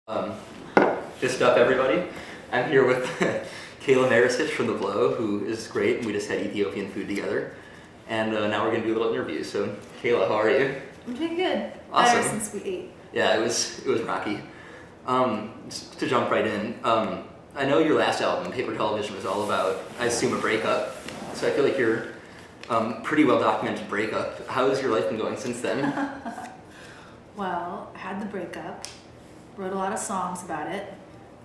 Um, Fist up, everybody. I'm here with Khaela Maricich from The Blow, who is great, and we just had Ethiopian food together. And now we're going to do a little interview. So, Khaela, how are you? I'm doing good. Awesome. Better since we ate. Yeah, it was rocky. Just to jump right in, I know your last album, Paper Television, was all about, I assume, a breakup. So I feel like you're pretty well documented breakup. How has your life been going since then? Well, I had the breakup, wrote a lot of songs about it,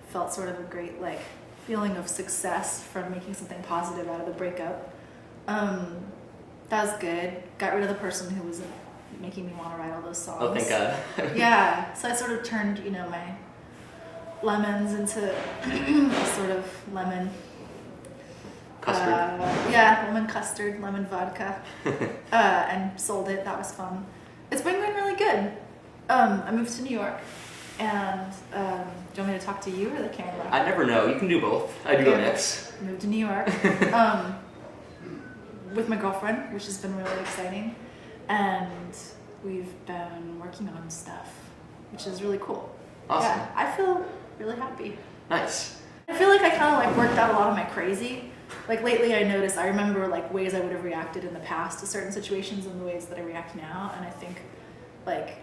felt sort of a great feeling of success from making something positive out of the breakup. That was good. Got rid of the person who was making me want to write all those songs. Oh, thank God. Yeah, so I sort of turned, my lemons into sort of lemon Custard? lemon custard, lemon vodka, and sold it. That was fun. It's been going really good. I moved to New York, and do you want me to talk to you or the camera? I never know. You can do both. I do a mix. Moved to New York with my girlfriend, which has been really exciting, and we've been working on stuff, which is really cool. Awesome. Yeah, I feel really happy. Nice. I feel like I kind of worked out a lot of my crazy. Lately I noticed, I remember ways I would have reacted in the past to certain situations and the ways that I react now, and I think I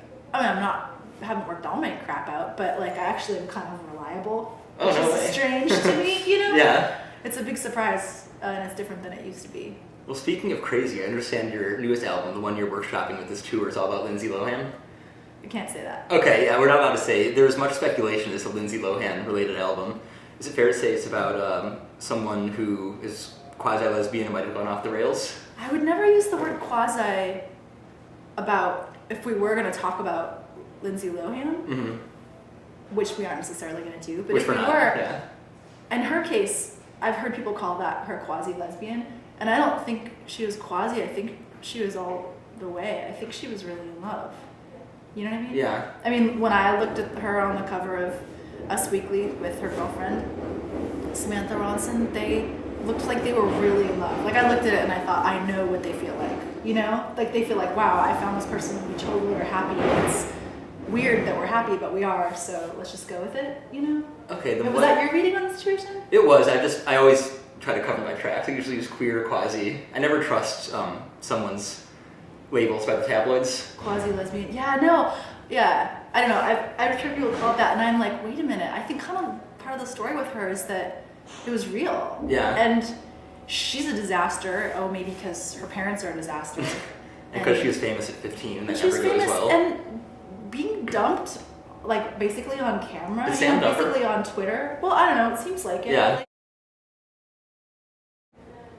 haven't worked all my crap out, but I actually am kind of reliable, which is strange to me, Yeah. It's a big surprise, and it's different than it used to be. Well, speaking of crazy, I understand your newest album, the one you're workshopping with this tour, is all about Lindsay Lohan. I can't say that. Okay, yeah, we're not allowed to say. There's much speculation it's a Lindsay Lohan-related album. Is it fair to say it's about someone who is quasi-lesbian and might have gone off the rails? I would never use the word quasi about, if we were going to talk about Lindsay Lohan, which we aren't necessarily going to do, but if we were, in her case, I've heard people call that her quasi-lesbian, and I don't think she was quasi, I think she was all the way. I think she was really in love. You know what I mean? Yeah. I mean, when I looked at her on the cover of Us Weekly with her girlfriend, Samantha Rosen, they looked like they were really in love. I looked at it and I thought, I know what they feel like. They feel like, wow, I found this person and we totally are happy. It's weird that we're happy, but we are, so let's just go with it, Okay. Was that your reading on the situation? It was. I always try to cover my tracks. I usually use queer, quasi. I never trust someone's labels by the tabloids. Quasi-lesbian. Yeah, no. Yeah. I don't know. I've heard people call it that, and I'm like, wait a minute. I think kind of part of the story with her is that it was real. Yeah. And she's a disaster. Oh, maybe because her parents are a disaster. And because she was famous at 15, and that she was never goes famous, well. and being dumped, basically on camera, basically on Twitter. Well, I don't know. It seems like it. Yeah.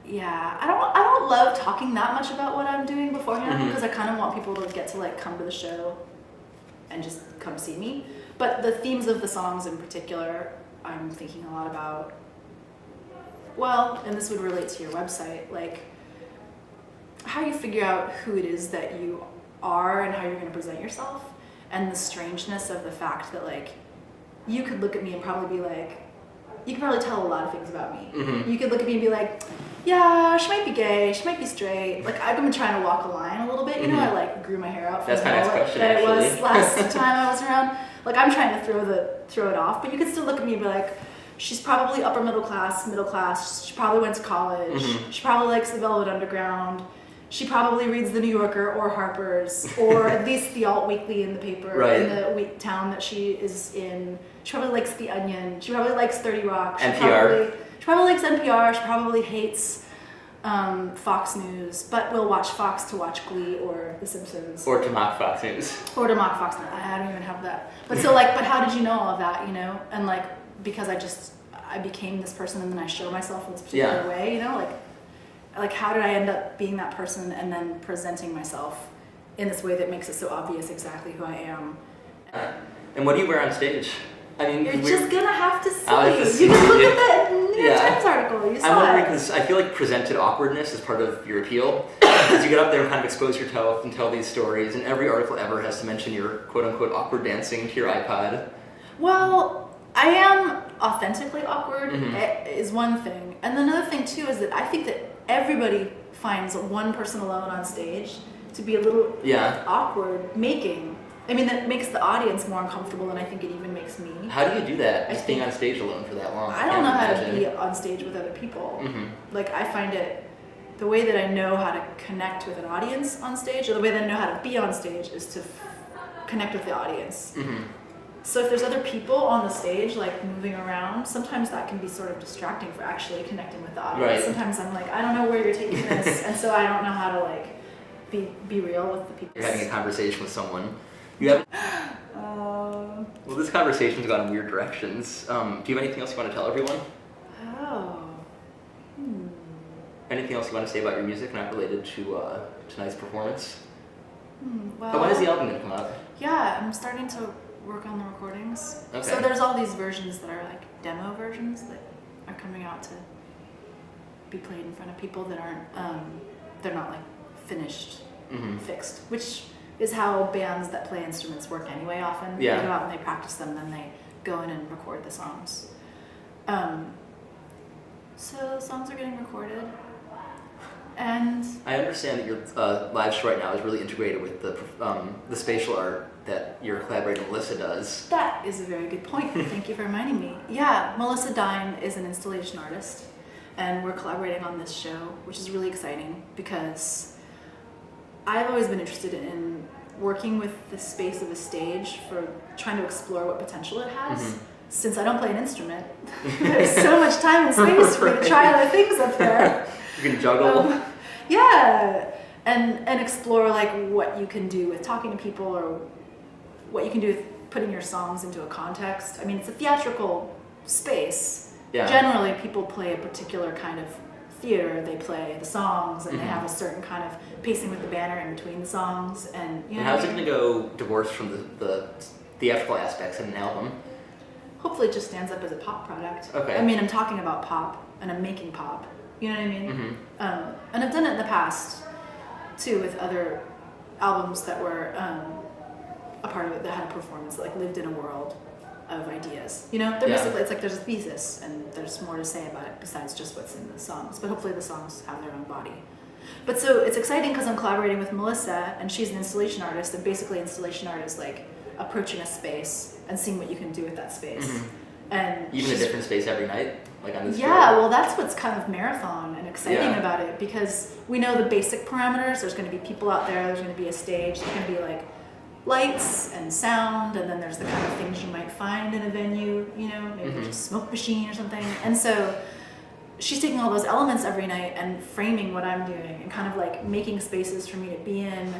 Yeah, I don't love talking that much about what I'm doing beforehand because I kind of want people to get to come to the show and just come see me. But the themes of the songs in particular, I'm thinking a lot about. Well, and this would relate to your website, how you figure out who it is that you are and how you're going to present yourself, and the strangeness of the fact that you could look at me and probably be you could probably tell a lot of things about me. You could look at me and be like, yeah, she might be gay, she might be straight. I've been trying to walk a line a little bit. I grew my hair out from That's my next question, that actually. it was last time I was around. I'm trying to throw it off, but you could still look at me and be like, she's probably upper middle class. She probably went to college. She probably likes the Velvet Underground. She probably reads the New Yorker or Harper's, or at least the alt weekly in the paper in the town that she is in. She probably likes The Onion. She probably likes 30 Rock. NPR. She probably likes NPR. She probably hates Fox News, but will watch Fox to watch Glee or The Simpsons. Or to mock Fox News. Or to mock Fox News. I don't even have that. But so but how did you know all of that, And because I became this person and then I show myself in this particular way, how did I end up being that person and then presenting myself in this way that makes it so obvious exactly who I am? And what do you wear on stage? You're just gonna have to see. I'll have to see. You can look at the New York Times article. You saw I'm wondering it. because I feel like presented awkwardness is part of your appeal. Because you get up there and kind of expose yourself and tell these stories, and every article ever has to mention your quote-unquote awkward dancing to your iPod. Well, I am authentically awkward is one thing. And another thing too is that I think that everybody finds one person alone on stage to be a little awkward making. I mean, that makes the audience more uncomfortable than I think it even makes me. How do you do that? Just being on stage alone for that long? I don't know how to be on stage with other people. Like, I find it, the way that I know how to connect with an audience on stage, or the way that I know how to be on stage, is to connect with the audience. So if there's other people on the stage, like moving around, sometimes that can be sort of distracting for actually connecting with the audience. Right. Sometimes I'm like, I don't know where you're taking this, and so I don't know how to like be real with the people. You're having a conversation with someone. You have. Well, this conversation's gone in weird directions. Do you have anything else you want to tell everyone? Anything else you want to say about your music not related to tonight's performance? Well, But when is the album going to come out? Yeah, I'm starting to work on the recordings. Okay. So there's all these versions that are like demo versions that are coming out to be played in front of people that aren't, they're not like finished, fixed, which is how bands that play instruments work anyway often. Yeah. They go out and they practice them, then they go in and record the songs. So the songs are getting recorded. And I understand that your live show right now is really integrated with the spatial art that your collaborator Melissa does. that is a very good point. Thank you for reminding me. Yeah, Melissa Dine is an installation artist, and we're collaborating on this show, which is really exciting because I've always been interested in working with the space of a stage for trying to explore what potential it has. Since I don't play an instrument, there's so much time and space for me to try other things up there. You can juggle. Yeah, and explore like what you can do with talking to people, or what you can do with putting your songs into a context. I mean, it's a theatrical space. Yeah. Generally, people play a particular kind of theater. They play the songs, and they have a certain kind of pacing with the banner in between the songs. And you know, And how's it going to go divorced from the theatrical aspects in an album? hopefully it just stands up as a pop product. Okay. I mean, I'm talking about pop, and I'm making pop. You know what I mean? And I've done it in the past, too, with other albums that were a part of it that had a performance, that, like, lived in a world of ideas. You know? They're basically, it's like there's a thesis, and there's more to say about it besides just what's in the songs. But hopefully the songs have their own body. But so it's exciting because I'm collaborating with Melissa, and she's an installation artist, and basically installation art is like approaching a space and seeing what you can do with that space. And Even a different space every night, like on this yeah, tour? well, that's what's kind of marathon and exciting about it, because we know the basic parameters. There's going to be people out there, there's going to be a stage, there's going to be like lights and sound, and then there's the kind of things you might find in a venue, you know, maybe there's a smoke machine or something. And so she's taking all those elements every night and framing what I'm doing, and kind of like making spaces for me to be in,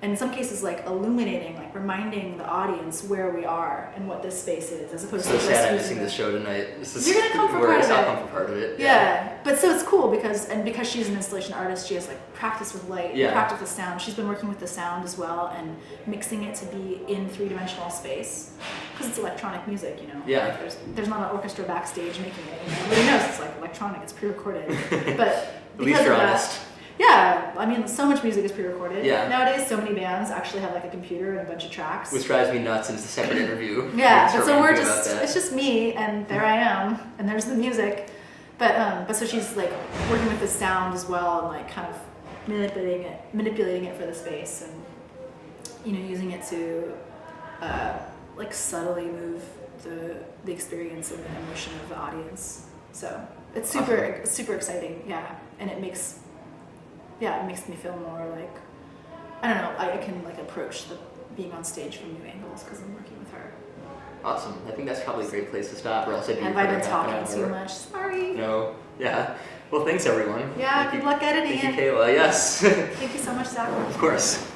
and in some cases like illuminating, like reminding the audience where we are and what this space is, as opposed So to just sad I'm using missing this show tonight. You're gonna come for part of it. I'll come for part of it. Yeah, but so it's cool because she's an installation artist, she has like practice with light, practice with sound. She's been working with the sound as well and mixing it to be in three-dimensional space, because it's electronic music, you know. Yeah. Like there's not an orchestra backstage making it. You know? Everybody knows it's like electronic, it's pre-recorded. But At least you're honest. Yeah, I mean, so much music is pre-recorded. Yeah. Nowadays, so many bands actually have like a computer and a bunch of tracks. Which drives me nuts, and it's a separate interview. Yeah, Start but so we're ranting about just, that. it's just me, and there I am, and there's the music. But so she's like working with the sound as well, and like kind of manipulating it for the space, and you know, using it to like subtly move the experience and the emotion of the audience. So it's super exciting, yeah, and it makes me feel more like, I don't know, I can like approach being on stage from new angles because I'm working with her. Awesome. I think that's probably a great place to stop, or else I'd be Have here I for been half an talking too hour. much? Sorry. No. Yeah. Well, thanks everyone. Yeah, Thank good you. luck editing Thank you, it. Khaela. Yes. Thank you so much, Zack. Of course.